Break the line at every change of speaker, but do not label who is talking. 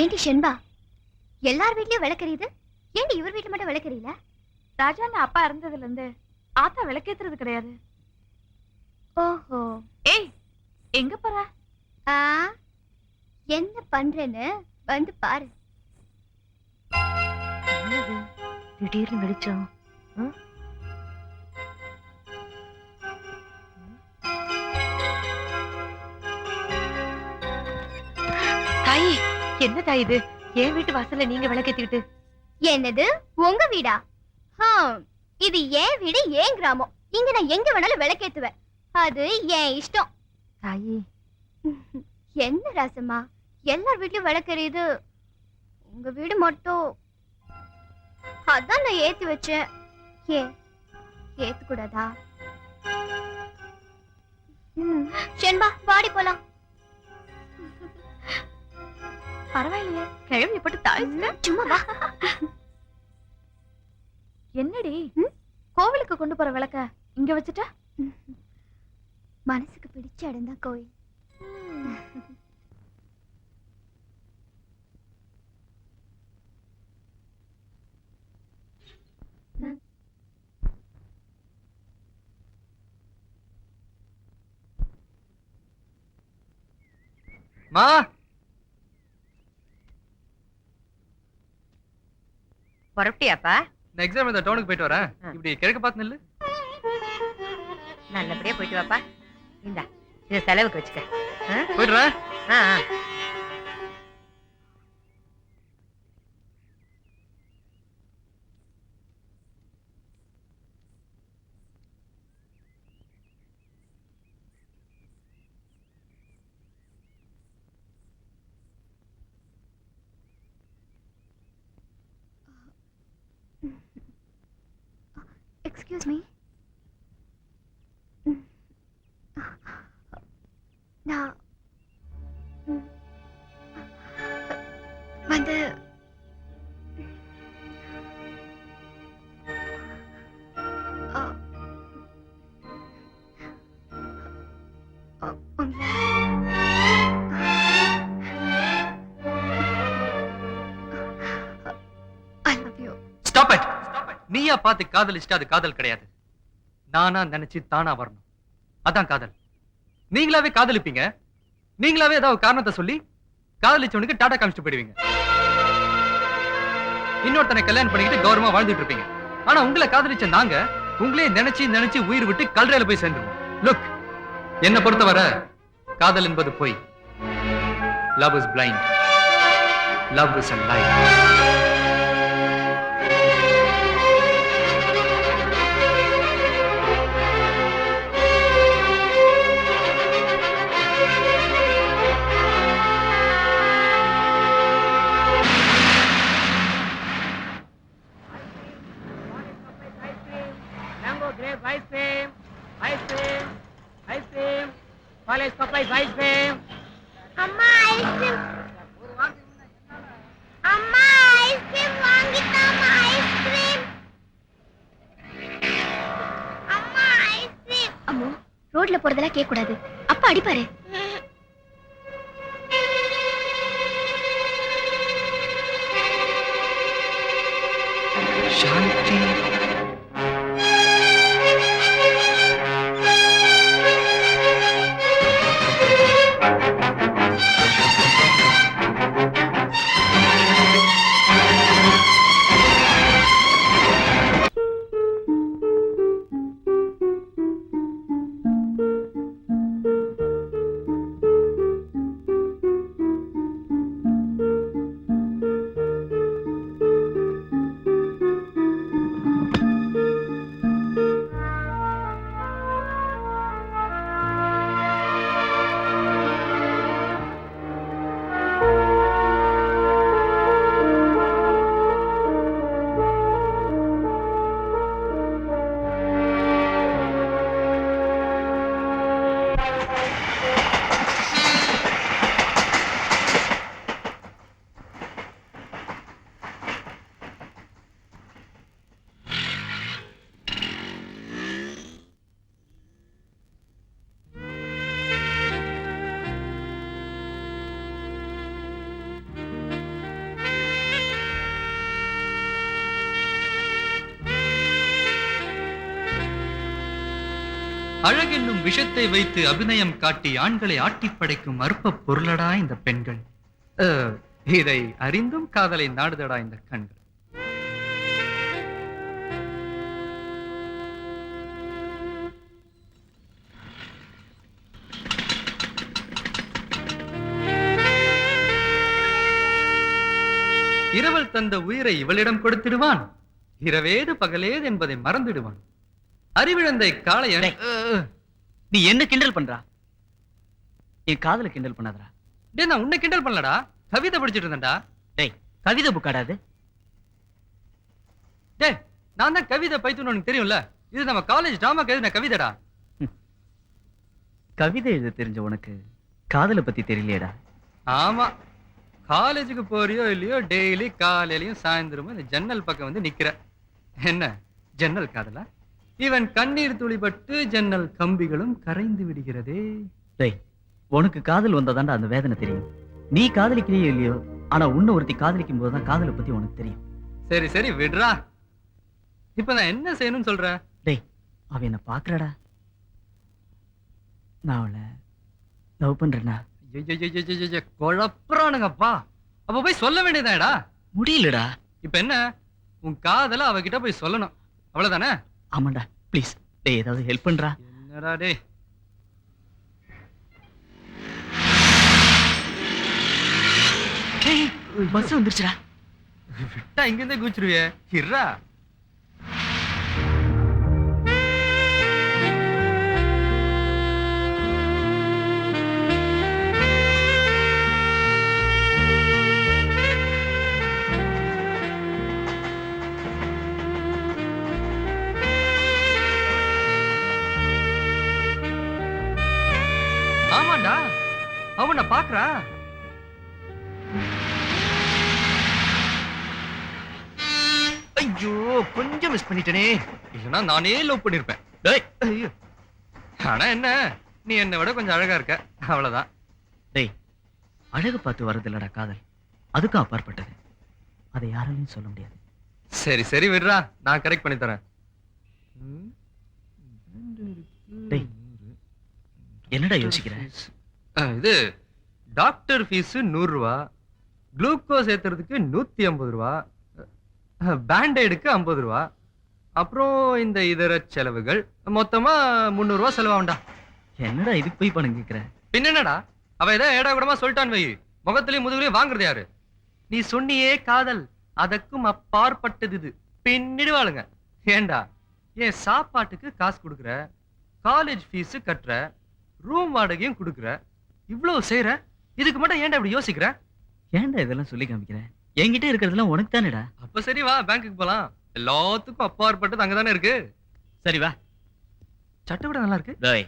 ஏண்டி ஷென்பா, எல்லார் வீட்லயும் விளக்கறியுது, ஏண்டி இவர் வீட்டுல மட்டும் விளக்கறியில?
ராஜா அப்பா இருந்ததுல இருந்து ஆத்தா விளக்கேத்துறது கிடையாது.
ஓஹோ.
ஏய், எங்க போற?
என்ன பண்றேன்னு வந்து பாரு.
திடீர்னு வெளிச்சம். தாயி, என்ன தாய் இது? என் வீட்டு வாசல்ல நீங்க விளக்கேத்திக்கிட்டு?
என்னது உங்க வீடா? இது ஏன் வீடு, ஏன் கிராமம். இங்க நான் எங்க வேணாலும் விளக்கேத்துவேன். அது ஏன் இஷ்டம்.
தாயி,
என்ன ராசம்மா, எல்லார் வீட்லயும் விளக்கறியுது, உங்க வீடு மட்டும். அதான் நான் ஏத்தி வச்சேன். ஏன் ஏத்து கூடாதா? ஷென்பா, பாடி போலாம்.
பரவாயில்லையே, கிழவி போட்டு தாழ்ந்து.
சும்மா வா.
என்னடி கோவிலுக்கு கொண்டு போற விளக்க இங்க வச்சுட்ட?
மனசுக்கு பிடிச்ச இடம் தான் கோயில்.
மா,
புறப்பட்டியாப்பா?
நான் எக்ஸாம் எழுத டவுனுக்கு போயிட்டு வரேன். இப்படி கிழக்கு பார்த்து நில்லு.
நல்லபடியா போயிட்டு வாப்பா. இந்தா, இத செலவுக்கு வச்சுக்க.
போயிடுறேன்.
Excuse me. நான் வந்து I love you.
Stop it. நீயா பார்த்து காதலிச்சிட்டு அது காதல் கிடையாது. நானா நினைச்சு தானா வரணும், அதான் காதல். நீங்களாவே காதலிப்பீங்க, நீங்களாவே ஏதாவது காரணத்தை சொல்லி காதலிச்சவனுக்கு டாடா காமிச்சிட்டு போயிடுவீங்க. இன்னொருத்தனை கல்யாணம் பண்ணிக்கிட்டு கௌரவமா வாழ்ந்துட்டு இருப்பீங்க. ஆனா உங்களை காதலிச்ச நாங்க உங்களே நினைச்சு நினைச்சு உயிர் விட்டு கல்றையில போய் சேர்ந்துருவோம். லுக், என்ன பொறுத்தவரை காதல் என்பது பொய். Love is blind, love is a lie.
Ice cream, ice cream, ice cream. College supplies ice cream.
அம்மா ஐஸ்கிரீம். அம்மா ஐஸ்கிரீம் வாங்கிட்டாமா. ஐஸ்கிரீம். அம்மா ஐஸ்கிரீம். அம்மா, ரோட்ல போறதெல்லாம் கேட்க கூடாது, அப்பா அடிப்பாரு.
சாந்தி, அழகென்னும் விஷத்தை வைத்து அபிநயம் காட்டி ஆண்களை ஆட்டிப் படைக்கும் அற்ப பொருளடா இந்த பெண்கள். இதை அறிந்தும் காதலை நாடுதடா இந்த கண்கள். இரவல் தந்த உயிரை இவளிடம் கொடுத்திடுவான். இரவேது பகலேது என்பதை மறந்துடுவான். அறிவிழந்தை காளைய
நீ என்ன கிண்டல் பண்றா? என் காதல கிண்டல் பண்ணாதடா.
டேய், நான் உன்னை கிண்டல் பண்ணலடா, கவிதை படிச்சிட்டு இருந்தேன்டா.
டேய், கவிதை புக்காடாது.
டேய், நான் தான் கவிதை பைத்துன்னு உனக்கு தெரியும்ல. இது நம்ம காலேஜ் டிராமாக்கு எழுதின கவிதைடா.
கவிதை எழுத தெரிஞ்ச உனக்கு காதலை பத்தி தெரியலையேடா.
ஆமா, காலேஜுக்கு போறியோ இல்லையோ டெய்லி காலையிலயும் சாயந்தரமும் இந்த ஜன்னல் பக்கம் வந்து நிக்கிற. என்ன ஜன்னல் காதலா? இவன் கண்ணீர் துளிபட்டு ஜன்னல் கம்பிகளும் கரைந்து விடுகிறதே.
டேய், உனக்கு காதல் வந்தாதான்டா அந்த வேதனை தெரியும். நீ காதலிக்கிறியோ இல்லையோ, ஆனா உன்னை ஒருத்தி காதலிக்கும் போதுதான் காதலை பத்தி உனக்கு தெரியும்.
சரி சரி விடுறா. இப்ப நான் என்ன செய்யணும்னு சொல்ற?
டேய், அவ என்ன பாக்குறடா. நான் அவளை லவ் பண்றேன்னா.
குழப்பறானுங்கப்பா. அப்ப போய் சொல்ல வேண்டியதாடா.
முடியலடா.
இப்ப என்ன, உன் காதல அவகிட்ட போய் சொல்லணும், அவ்வளவுதானே?
ஆமாண்டா, ப்ளீஸ். டேய், ஏதாவது ஹெல்ப் பண்றா.
என்னடா டேய்?
டேய், பஸ் வந்துருச்சுடா.
விட்டா இங்க இருந்தே குச்சிருவியே. இருடா. ஆமாண்டா, அவனை பாக்குறா. ஐயோ, கொஞ்சம் மிஸ் பண்ணிட்டேனே. இல்லனா நானே லவ் பண்ணிருப்பேன். டேய், ஐயோ. ஆனா என்ன, நீ என்னை விட கொஞ்சம் அழகா இருக்க, அவ்வளவுதான்.
டேய், அழகு பார்த்து வரதில்லடா காதல். அதுக்கும் அப்பாற்பட்டது. அதை யாராலையும் சொல்ல முடியாது.
சரி சரி விடுறா, நான் கரெக்ட் பண்ணி தரேன்.
டேய், என்னடா யோசிக்கிற?
இது டாக்டர் ஃபீஸ் 100 ரூபா, குளுக்கோஸ் ஏத்துறதுக்கு 150 ரூபா, பேண்டைடுக்கு 50 ரூபா, அப்புறம் இந்த இதர செலவுகள் மொத்தமா 300 ரூபா செலவாகும்டா.
என்னடா இதுக்கு போய் பணம் கேக்குற?
பின்ன என்னடா, அவ ஏதோ ஏடா கூடமா சொல்லிட்டான் வை. முகத்திலயும் முதுகுலயும் வாங்குறது யாரு? நீ சொன்னியே காதல், அதற்கும் அப்பாற்பட்டது இது. பின்னிடுவாளுங்க. ஏண்டா, என் சாப்பாட்டுக்கு காசு கொடுக்குற, காலேஜ் ஃபீஸ் கட்டுற, ரூம் வாடகையும் கொடுக்குற, இவ்வளவு செய்யற, இதுக்கு மட்டும் ஏன்டா இப்படி யோசிக்கிற?
ஏன்டா இதெல்லாம் சொல்லி காமிக்கிற? என்கிட்ட இருக்கிறதெல்லாம் உனக்கு தானேடா.
அப்ப சரி வா, பேங்க்குக்கு போலாம். எல்லாத்துக்கும் அப்பாற்பட்டது அங்கதானே இருக்கு.
சரி வா.
சட்டை விட நல்லா இருக்கு.
டேய்,